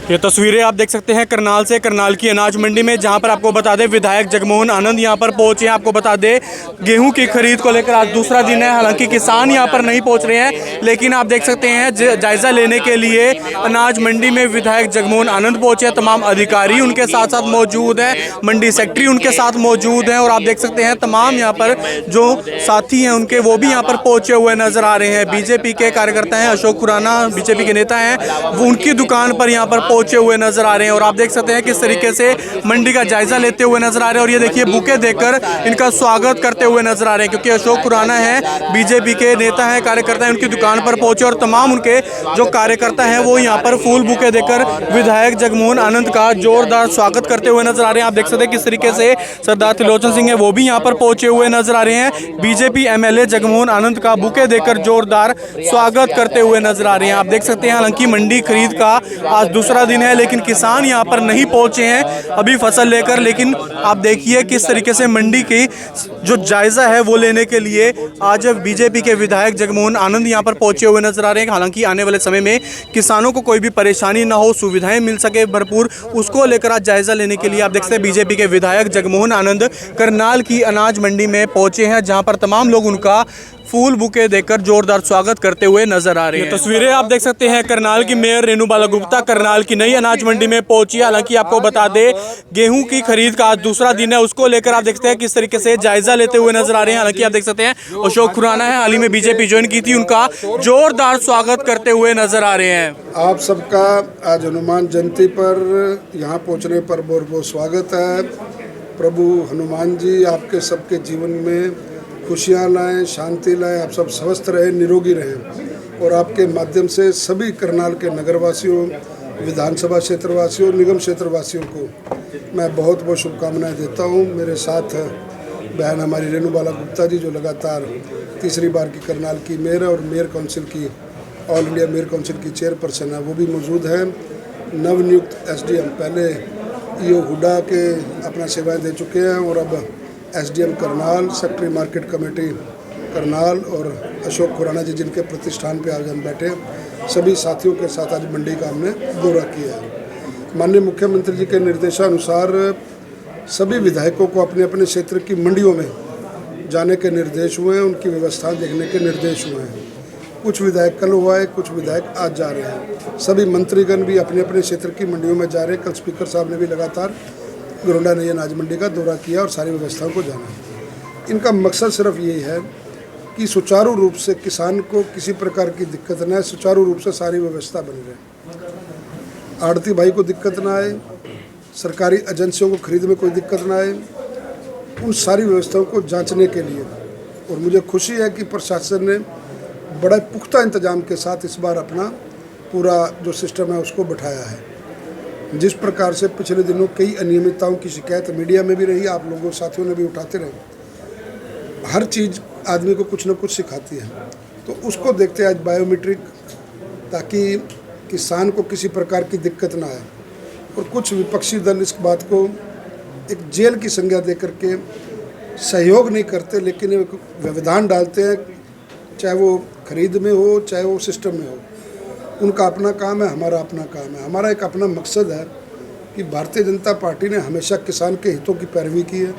ये तस्वीरें आप देख सकते हैं करनाल से, करनाल की अनाज मंडी में, जहां पर आपको बता दें विधायक जगमोहन आनंद यहां पर पहुंचे हैं। आपको बता दें गेहूं की खरीद को लेकर आज दूसरा दिन है। हालांकि किसान यहां पर नहीं पहुंच रहे हैं, लेकिन आप देख सकते हैं जायजा लेने के लिए अनाज मंडी में विधायक जगमोहन आनंद पहुंचे हैं। तमाम अधिकारी उनके साथ साथ मौजूद हैं, मंडी सेक्रेटरी उनके साथ मौजूद हैं, और आप देख सकते हैं तमाम यहाँ पर जो साथी हैं उनके वो भी यहाँ पर पहुंचे हुए नजर आ रहे हैं। बीजेपी के कार्यकर्ता हैं, अशोक खुराना बीजेपी के नेता हैं, वो उनकी दुकान पर यहाँ पर पहुंचे हुए नजर आ रहे हैं। और आप देख सकते हैं किस तरीके से मंडी का जायजा लेते हुए नजर आ रहे हैं। और ये देखिए बुके देकर इनका स्वागत करते हुए नजर आ रहे हैं, क्योंकि अशोक खुराना है, बीजेपी के नेता हैं, कार्यकर्ता हैं, उनकी दुकान पर पहुंचे और तमाम उनके जो कार्यकर्ता हैं वो यहाँ पर फूल बुके देकर विधायक जगमोहन आनंद का जोरदार स्वागत करते हुए नजर आ रहे हैं। आप देख सकते हैं किस तरीके से सरदार त्रिलोचन सिंह है वो भी यहाँ पर पहुंचे हुए नजर आ रहे हैं। बीजेपी एमएलए जगमोहन आनंद का बुके देकर जोरदार स्वागत करते हुए नजर आ रहे हैं। आप देख सकते हैं हालांकि मंडी खरीद का आज दूसरा दिन है, लेकिन किसान यहाँ पर नहीं पहुंचे हैं अभी फसल लेकर। लेकिन आप देखिए किस तरीके से मंडी की जो जायजा है वो लेने के लिए आज बीजेपी के विधायक जगमोहन आनंद यहाँ पर पहुंचे हुए नजर आ रहे हैं। हालांकि आने वाले समय में किसानों को कोई भी परेशानी ना हो, सुविधाएं मिल सके भरपूर, उसको लेकर आज जायजा लेने के लिए आप देख सकते हैं बीजेपी के विधायक जगमोहन आनंद करनाल की अनाज मंडी में पहुंचे हैं, जहां पर तमाम लोग उनका फूल बुके देकर जोरदार स्वागत करते हुए नजर आ रहे हैं। तस्वीरें आप देख सकते हैं करनाल की मेयर रेणुबाला गुप्ता करनाल की नई अनाज मंडी में पहुंची। हालांकि आपको बता दें गेहूं की खरीद का आज दूसरा दिन है, उसको लेकर आप देखते हैं किस तरीके से जायजा लेते हुए नजर आ रहे हैं। हालांकि आप देख सकते हैं अशोक खुराना है, हाल ही में बीजेपी ज्वाइन की थी, उनका जोरदार स्वागत करते हुए नजर आ रहे हैं। आप सबका आज हनुमान जयंती पर यहाँ पहुँचने पर बहुत बहुत स्वागत है। प्रभु हनुमान जी आपके सबके जीवन में खुशियाँ लाएं, शांति लाएं, आप सब स्वस्थ रहें, निरोगी रहें, और आपके माध्यम से सभी करनाल के नगरवासियों, विधानसभा क्षेत्रवासियों, निगम क्षेत्रवासियों को मैं बहुत बहुत शुभकामनाएं देता हूं। मेरे साथ बहन हमारी रेणुबाला गुप्ता जी, जो लगातार तीसरी बार की करनाल की मेयर है और मेयर काउंसिल की, ऑल इंडिया मेयर काउंसिल की चेयरपर्सन है, वो भी मौजूद हैं। नवनियुक्त एसडीएम, पहले ईओ हुडा के अपना सेवाएँ दे चुके हैं और अब SDM Karnal, secretary market committee Karnal, और अशोक खुराना जी जिनके प्रतिष्ठान पे आज हम बैठे, सभी साथियों के साथ आज मंडी का हमने दौरा किया है। माननीय मुख्यमंत्री जी के निर्देशानुसार सभी विधायकों को अपने अपने क्षेत्र की मंडियों में जाने के निर्देश हुए हैं, उनकी व्यवस्था देखने के निर्देश हुए हैं। कुछ विधायक कल हुआ है, कुछ विधायक आज जा रहे हैं। सभी मंत्रीगण भी अपने अपने क्षेत्र की मंडियों में जा रहे हैं। कल स्पीकर साहब ने भी लगातार गोरंडा नई अनाज मंडी का दौरा किया और सारी व्यवस्थाओं को जाना। इनका मकसद सिर्फ यही है कि सुचारू रूप से किसान को किसी प्रकार की दिक्कत न आए, सुचारू रूप से सारी व्यवस्था बन रहे, आड़ती भाई को दिक्कत ना आए, सरकारी एजेंसियों को खरीद में कोई दिक्कत ना आए, उन सारी व्यवस्थाओं को जांचने के लिए। और मुझे खुशी है कि प्रशासन ने बड़ा पुख्ता इंतजाम के साथ इस बार अपना पूरा जो सिस्टम है उसको बिठाया है। जिस प्रकार से पिछले दिनों कई अनियमितताओं की शिकायत मीडिया में भी रही, आप लोगों साथियों ने भी उठाते रहे। हर चीज़ आदमी को कुछ न कुछ सिखाती है, तो उसको देखते आज बायोमेट्रिक, ताकि किसान को किसी प्रकार की दिक्कत ना आए। और कुछ विपक्षी दल इस बात को एक जेल की संज्ञा दे करके सहयोग नहीं करते, लेकिन एक व्यवधान डालते हैं, चाहे वो खरीद में हो चाहे वो सिस्टम में हो। उनका अपना काम है, हमारा अपना काम है। हमारा एक अपना मकसद है कि भारतीय जनता पार्टी ने हमेशा किसान के हितों की पैरवी की है।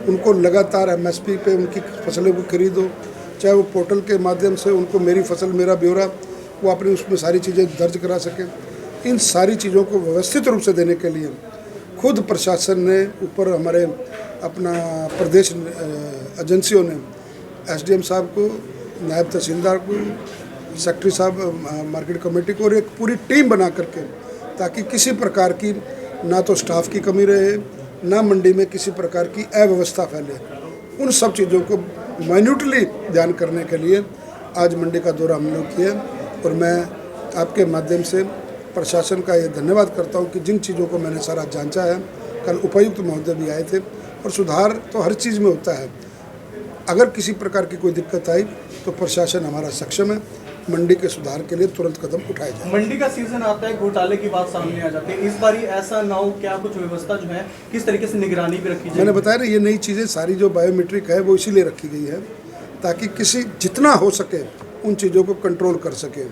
उनको लगातार एमएसपी पे उनकी फसलों को खरीदो, चाहे वो पोर्टल के माध्यम से उनको मेरी फसल मेरा ब्यौरा, वो अपनी उसमें सारी चीज़ें दर्ज करा सकें। इन सारी चीज़ों को व्यवस्थित रूप से देने के लिए खुद प्रशासन ने, ऊपर हमारे अपना प्रदेश एजेंसियों ने एसडीएम साहब को, नायब तहसीलदार को, सेक्रेटरी साहब मार्केट कमेटी को, और एक पूरी टीम बना करके, ताकि किसी प्रकार की ना तो स्टाफ की कमी रहे, ना मंडी में किसी प्रकार की अव्यवस्था फैले, उन सब चीज़ों को माइन्यूटली ध्यान करने के लिए आज मंडी का दौरा हम लोग किया। और मैं आपके माध्यम से प्रशासन का ये धन्यवाद करता हूँ कि जिन चीज़ों को मैंने सारा जांचा है, कल उपायुक्त महोदय भी आए थे, और सुधार तो हर चीज़ में होता है। अगर किसी प्रकार की कोई दिक्कत आई तो प्रशासन हमारा सक्षम है मंडी के सुधार के लिए तुरंत कदम उठाए जाए। मंडी का सीजन आता है, घोटाले की बात सामने आ जाती है, इस बार ऐसा ना हो, क्या कुछ व्यवस्था जो है किस तरीके से निगरानी भी रखी जाए? मैंने बताया ना, ये नई चीज़ें सारी जो बायोमेट्रिक है वो इसीलिए रखी गई है ताकि किसी जितना हो सके उन चीज़ों को कंट्रोल कर सके।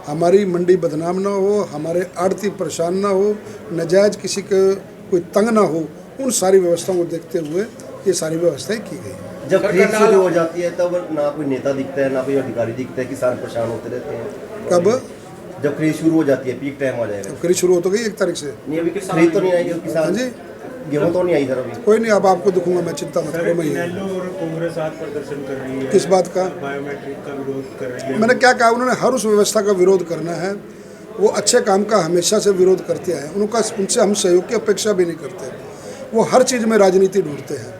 हमारी मंडी बदनाम ना हो, हमारे आड़ती परेशान ना हो, नाजायज किसी को कोई तंग ना हो, उन सारी व्यवस्थाओं को देखते हुए ये सारी व्यवस्थाएं की गई। जब खरीद शुरू हो जाती है तब ना कोई नेता दिखता है, ना कोई अधिकारी दिखता है, किसान परेशान होते रहते हैं। कब? जब खरीद शुरू हो जाती है, पीक टाइम आ जाएगा। खरीद शुरू हो तो गई 1 तारीख से। नहीं, अभी खरीद तो नहीं आई किसान जी, गेहूँ तो नहीं आई सर अभी। कोई नहीं, अब आपको दिखूंगा मैं, चिंता मत करो। मैं और कांग्रेस आज प्रदर्शन कर रही है, किस बात का? बायोमेट्रिक का विरोध कर रही है। मैंने क्या कहा, उन्होंने हर उस व्यवस्था का विरोध करना है। वो अच्छे काम का हमेशा से विरोध करते आए, उनसे हम सहयोग की अपेक्षा भी नहीं करते। वो हर चीज़ में राजनीति ढूंढते हैं,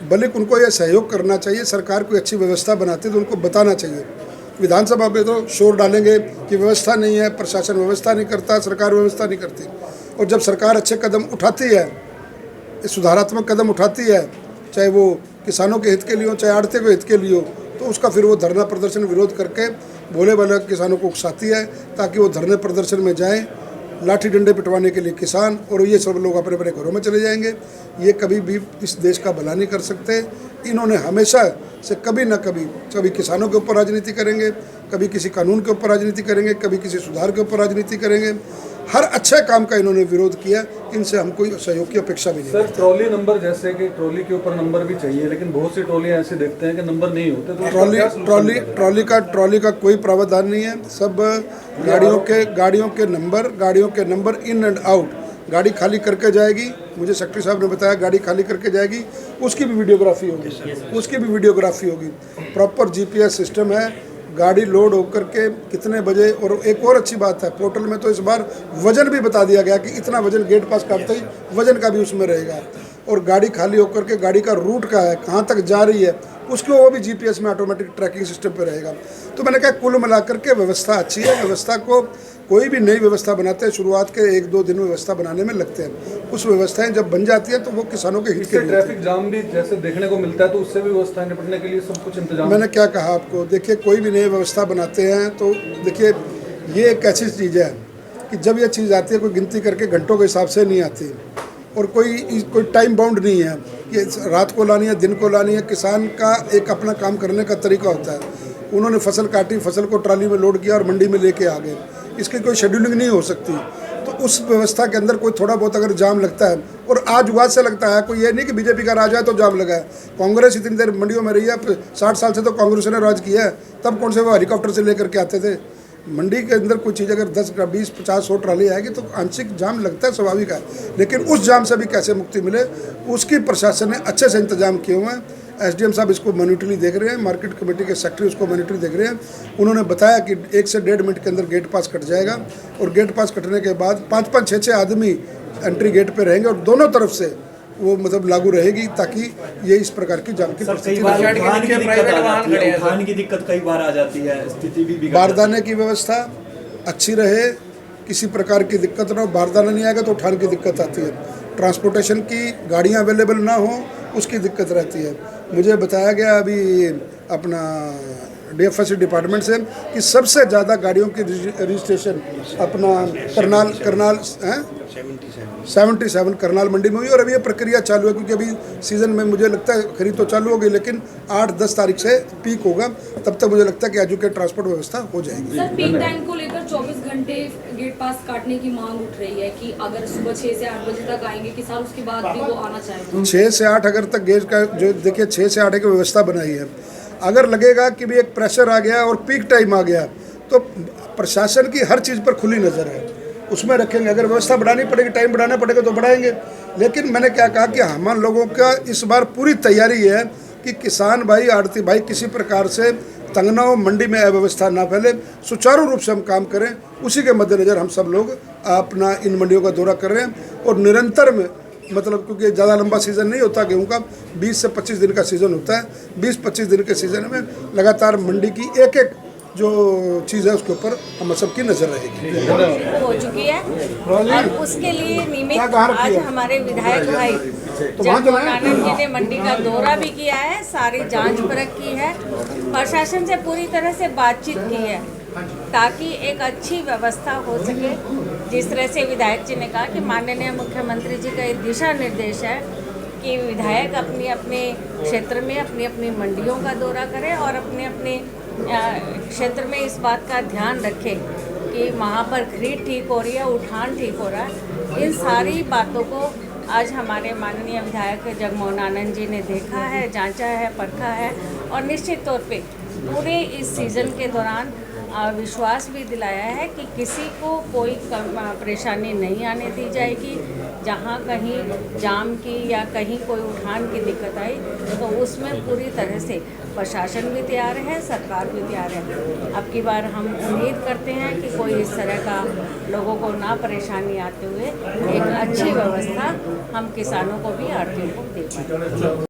बल्कि उनको ये सहयोग करना चाहिए। सरकार कोई अच्छी व्यवस्था बनाती है तो उनको बताना चाहिए। विधानसभा में तो शोर डालेंगे कि व्यवस्था नहीं है, प्रशासन व्यवस्था नहीं करता, सरकार व्यवस्था नहीं करती। और जब सरकार अच्छे कदम उठाती है, सुधारात्मक कदम उठाती है, चाहे वो किसानों के हित के लिए हो, चाहे आड़ती के हित के लिए हो, तो उसका फिर वो धरना प्रदर्शन विरोध करके भोले भाले किसानों को उकसाती है, ताकि वो धरने प्रदर्शन में जाएं, लाठी डंडे पिटवाने के लिए किसान, और ये सब लोग अपने अपने घरों में चले जाएंगे। ये कभी भी इस देश का भला नहीं कर सकते। इन्होंने हमेशा से कभी न कभी किसानों के ऊपर राजनीति करेंगे, कभी किसी कानून के ऊपर राजनीति करेंगे, कभी किसी सुधार के ऊपर राजनीति करेंगे। हर अच्छे काम का इन्होंने विरोध किया। इनसे हम कोई सहयोग की अपेक्षा भी नहीं। सर, ट्रॉली नंबर, जैसे कि ट्रॉली के ऊपर नंबर भी चाहिए, लेकिन बहुत सी ट्रॉलियां ऐसे देखते हैं कि नंबर नहीं होते, तो ट्रॉली का कोई प्रावधान नहीं है। सब गाड़ियों के नंबर इन एंड आउट, गाड़ी खाली करके जाएगी। मुझे सेक्रेटरी साहब ने बताया गाड़ी खाली करके जाएगी, उसकी भी वीडियोग्राफी होगी। प्रॉपर जीपीएस सिस्टम है। गाड़ी लोड होकर के कितने बजे, और एक और अच्छी बात है, पोर्टल में तो इस बार वजन भी बता दिया गया कि इतना वजन गेट पास काटते ही वजन का भी उसमें रहेगा। और गाड़ी खाली होकर के गाड़ी का रूट का है, कहाँ तक जा रही है, उसको वो भी जीपीएस में ऑटोमेटिक ट्रैकिंग सिस्टम पे रहेगा। तो मैंने कहा कुल मिलाकर के व्यवस्था अच्छी है। व्यवस्था को कोई भी नई व्यवस्था बनाते हैं, शुरुआत के 1-2 दिन व्यवस्था बनाने में लगते हैं। उस व्यवस्थाएं जब बन जाती है तो वो किसानों के हित के लिए। ट्रैफिक जाम भी जैसे देखने को मिलता है, तो उससे भी व्यवस्था निपटने के लिए सब कुछ इंतजाम। मैंने क्या कहा आपको, देखिए कोई भी नई व्यवस्था बनाते हैं तो देखिए ये एक ऐसी चीज़ है कि जब ये चीज़ आती है, कोई गिनती करके घंटों के हिसाब से नहीं आती, और कोई टाइम बाउंड नहीं है कि रात को लानी है, दिन को लानी है। किसान का एक अपना काम करने का तरीका होता है। उन्होंने फसल काटी, फसल को ट्राली में लोड किया और मंडी में लेके आ गए। इसकी कोई शेड्यूलिंग नहीं हो सकती। तो उस व्यवस्था के अंदर कोई थोड़ा बहुत अगर जाम लगता है, और आज हुआ से लगता है, कोई ये नहीं कि बीजेपी का राज है तो जाम लगा है। कांग्रेस इतनी देर मंडियों में रही है, 60 साल से तो कांग्रेस ने राज किया है। तब कौन से वो हेलीकॉप्टर से लेकर के आते थे? मंडी के अंदर कोई चीज़ अगर 10, 20, 50, 100 ट्राली आएगी तो आंशिक जाम लगता है, स्वाभाविक है। लेकिन उस जाम से भी कैसे मुक्ति मिले, उसकी प्रशासन ने अच्छे से इंतजाम किए हुए हैं। एसडीएम साहब इसको मॉनिटरी देख रहे हैं, मार्केट कमेटी के सेक्रेटरी उसको मॉनिटरी देख रहे हैं। उन्होंने बताया कि 1 से 1.5 मिनट के अंदर गेट पास कट जाएगा, और गेट पास कटने के बाद 5-5, 6-6 आदमी एंट्री गेट पे रहेंगे, और दोनों तरफ से वो मतलब लागू रहेगी, ताकि ये इस प्रकार की जाम की परिस्थिति की दिक्कत कई बार आ जाती है, स्थिति भी बारदाने की व्यवस्था अच्छी रहे, किसी प्रकार की दिक्कत ना हो। बारदाना नहीं आएगा तो उठान की दिक्कत आती है। ट्रांसपोर्टेशन की गाड़ियाँ अवेलेबल ना हो, उसकी दिक्कत रहती है। मुझे बताया गया अभी अपना डीएफएससी डिपार्टमेंट से कि सबसे ज़्यादा गाड़ियों की रजिस्ट्रेशन अपना करनाल 77 करनाल मंडी में हुई, और अभी ये प्रक्रिया चालू है, क्योंकि अभी सीज़न में मुझे लगता है खरीद तो चालू हो गई, लेकिन 8-10 तारीख से पीक होगा। तब तक मुझे लगता है कि एजुकेट ट्रांसपोर्ट व्यवस्था हो जाएगी। सर, पीक टाइम को लेकर 24 घंटे गेट पास काटने की मांग उठ रही है कि अगर सुबह 6 से 8 बजे तक आएंगे किसान, उसके बाद भी वो आना चाहेंगे। 6 से 8 अगर तक गेट का जो देखिए 6 से 8 की व्यवस्था बनाई है। अगर लगेगा कि भी एक प्रेशर आ गया और पीक टाइम आ गया, तो प्रशासन की हर चीज़ पर खुली नज़र है, उसमें रखेंगे। अगर व्यवस्था बढ़ानी पड़ेगी, टाइम बढ़ाना पड़ेगा तो बढ़ाएंगे। लेकिन मैंने क्या कहा कि हम लोगों का इस बार पूरी तैयारी है कि किसान भाई, आड़ती भाई किसी प्रकार से तंग ना हो, मंडी में अव्यवस्था ना फैले, सुचारू रूप से हम काम करें। उसी के मद्देनज़र हम सब लोग अपना इन मंडियों का दौरा कर रहे हैं, और निरंतर में मतलब क्योंकि ज़्यादा लंबा सीज़न नहीं होता गेहूं का, 20 से 25 दिन का सीज़न होता है। 20-25 दिन के सीज़न में लगातार मंडी की एक जो चीज़ है उसके ऊपर हम सबकी नज़र रहेगी। हो चुकी है, और उसके लिए निमित्त आज हमारे विधायक भाई जगमोहन आनंद जी ने मंडी का दौरा भी किया है, सारी जांच परख की है, प्रशासन से पूरी तरह से बातचीत की है, ताकि एक अच्छी व्यवस्था हो सके। जिस तरह से विधायक जी ने कहा कि माननीय मुख्यमंत्री जी का एक दिशा निर्देश है कि विधायक अपने अपने क्षेत्र में अपनी अपनी मंडियों का दौरा करें और अपने अपने क्षेत्र में इस बात का ध्यान रखें कि वहाँ पर खरीद ठीक हो रही है, उठान ठीक हो रहा है। इन सारी बातों को आज हमारे माननीय विधायक जगमोहन आनंद जी ने देखा है, जांचा है, परखा है और निश्चित तौर पे पूरे इस सीज़न के दौरान विश्वास भी दिलाया है कि किसी को कोई परेशानी नहीं आने दी जाएगी। जहाँ कहीं जाम की या कहीं कोई उठान की दिक्कत आई तो उसमें पूरी तरह से प्रशासन भी तैयार है, सरकार भी तैयार है। अब की बार हम उम्मीद करते हैं कि कोई इस तरह का लोगों को ना परेशानी आते हुए एक अच्छी व्यवस्था हम किसानों को भी, आढ़तियों को दे पाएं।